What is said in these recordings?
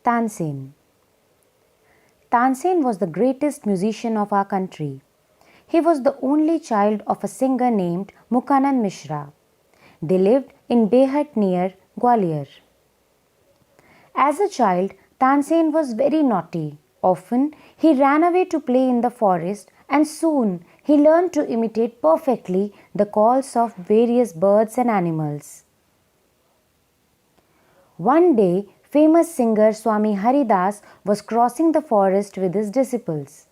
Tansen. Tansen was the greatest musician of our country. He was the only child of a singer named Mukanand Mishra. They lived in Behat near Gwalior. As a child, Tansen was very naughty. Often, he ran away to play in the forest, and soon he learned to imitate perfectly the calls of various birds and animals. One day, famous singer Swami Haridas was crossing the forest with his disciples.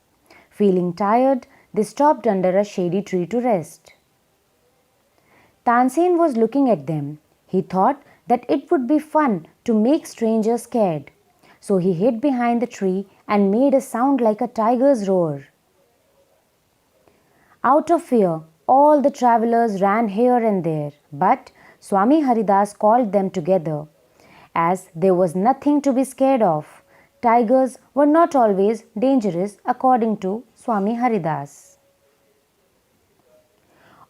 Feeling tired, they stopped under a shady tree to rest. Tansen was looking at them. He thought that it would be fun to make strangers scared. So he hid behind the tree and made a sound like a tiger's roar. Out of fear, all the travelers ran here and there, but Swami Haridas called them together. As there was nothing to be scared of, tigers were not always dangerous according to Swami Haridas.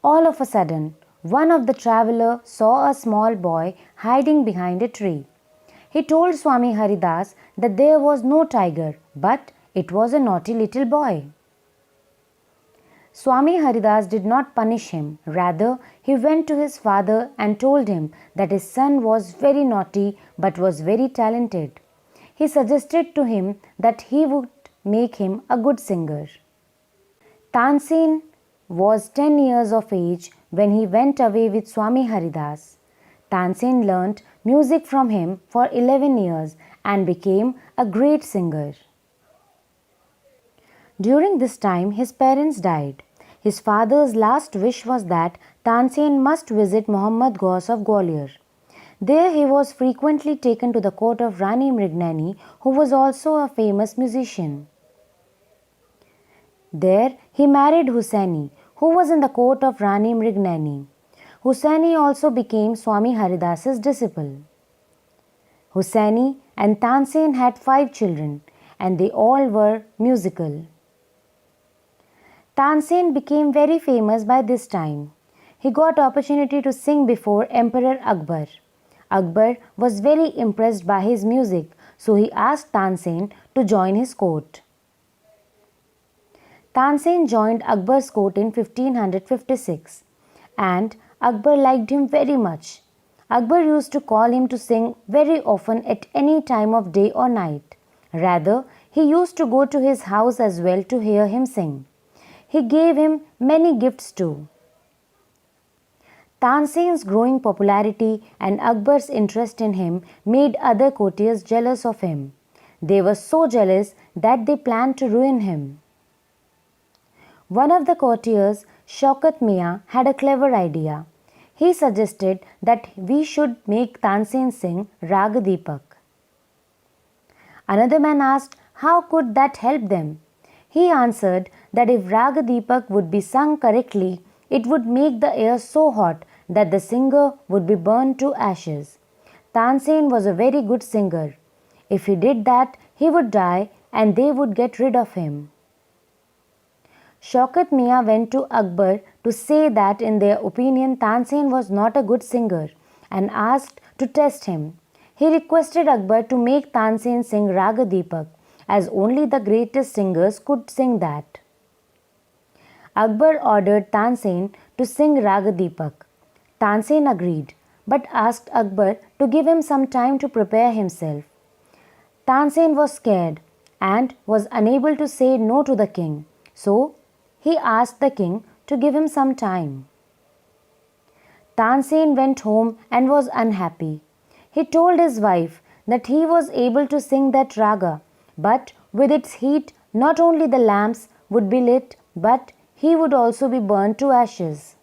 All of a sudden, one of the travelers saw a small boy hiding behind a tree. He told Swami Haridas that there was no tiger, but it was a naughty little boy. Swami Haridas did not punish him. Rather, he went to his father and told him that his son was very naughty but was very talented. He suggested to him that he would make him a good singer. Tansen was 10 years of age when he went away with Swami Haridas. Tansen learnt music from him for 11 years and became a great singer. During this time, his parents died. His father's last wish was that Tansen must visit Muhammad Ghaus of Gwalior. There he was frequently taken to the court of Rani Mrignani, who was also a famous musician. There he married Hussaini, who was in the court of Rani Mrignani. Hussaini also became Swami Haridas's disciple. Hussaini and Tansen had 5 children, and they all were musical. Tansen became very famous by this time. He got opportunity to sing before Emperor Akbar. Akbar was very impressed by his music, so he asked Tansen to join his court. Tansen joined Akbar's court in 1556, and Akbar liked him very much. Akbar used to call him to sing very often at any time of day or night. Rather, he used to go to his house as well to hear him sing. He gave him many gifts too. Tansen's growing popularity and Akbar's interest in him made other courtiers jealous of him. They were so jealous that they planned to ruin him. One of the courtiers, Shaukat Mian, had a clever idea. He suggested that we should make Tansen sing Raga Deepak. Another man asked how could that help them. He answered that if Raga Deepak would be sung correctly, it would make the air so hot that the singer would be burned to ashes. Tansen was a very good singer. If he did that, he would die and they would get rid of him. Shaukat Mian went to Akbar to say that in their opinion Tansen was not a good singer and asked to test him. He requested Akbar to make Tansen sing Raga Deepak, as only the greatest singers could sing that. Akbar ordered Tansen to sing Raga Deepak. Tansen agreed, but asked Akbar to give him some time to prepare himself. Tansen was scared and was unable to say no to the king, so he asked the king to give him some time. Tansen went home and was unhappy. He told his wife that he was able to sing that raga, but with its heat not only the lamps would be lit, but he would also be burned to ashes.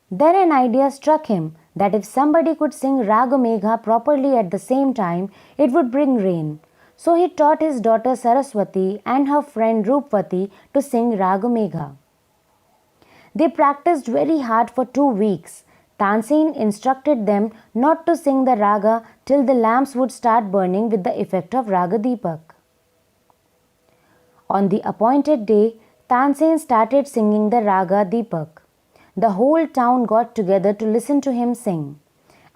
Then an idea struck him that if somebody could sing Raga Megha properly at the same time, it would bring rain. So he taught his daughter Saraswati and her friend Roopwati to sing Raga Megha. They practiced very hard for 2 weeks. Tansen instructed them not to sing the raga till the lamps would start burning with the effect of Raga Deepak. On the appointed day, Tansen started singing the Raga Deepak. The whole town got together to listen to him sing.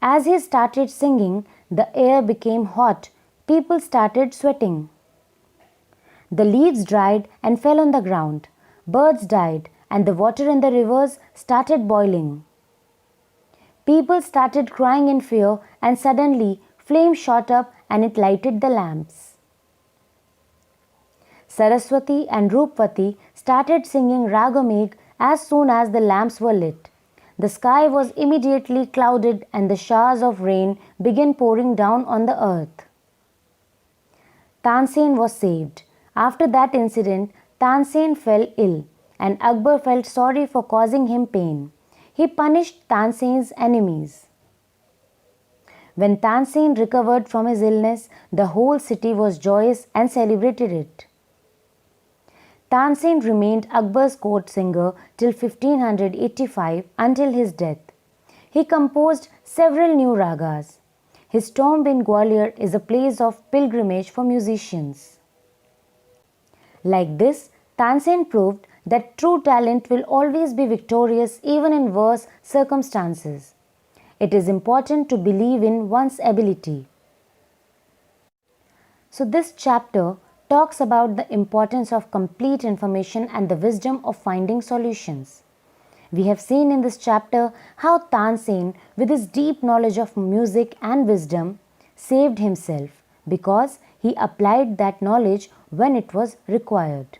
As he started singing, the air became hot, People started sweating. The leaves dried and fell on the ground. Birds died, and the water in the rivers started boiling. People started crying in fear, and suddenly flames shot up and it lighted the lamps. Saraswati and Roopwati started singing Ragamegh as soon as the lamps were lit. The sky was immediately clouded and the showers of rain began pouring down on the earth. Tansen was saved. After that incident, Tansen fell ill, and Akbar felt sorry for causing him pain. He punished Tansen's enemies. When Tansen recovered from his illness, the whole city was joyous and celebrated it. Tansen remained Akbar's court singer till 1585 until his death. He composed several new ragas. His tomb in Gwalior is a place of pilgrimage for musicians. Like this, Tansen proved that true talent will always be victorious even in worse circumstances. It is important to believe in one's ability. So this chapter talks about the importance of complete information and the wisdom of finding solutions. We have seen in this chapter how Tansen, with his deep knowledge of music and wisdom, saved himself because he applied that knowledge when it was required.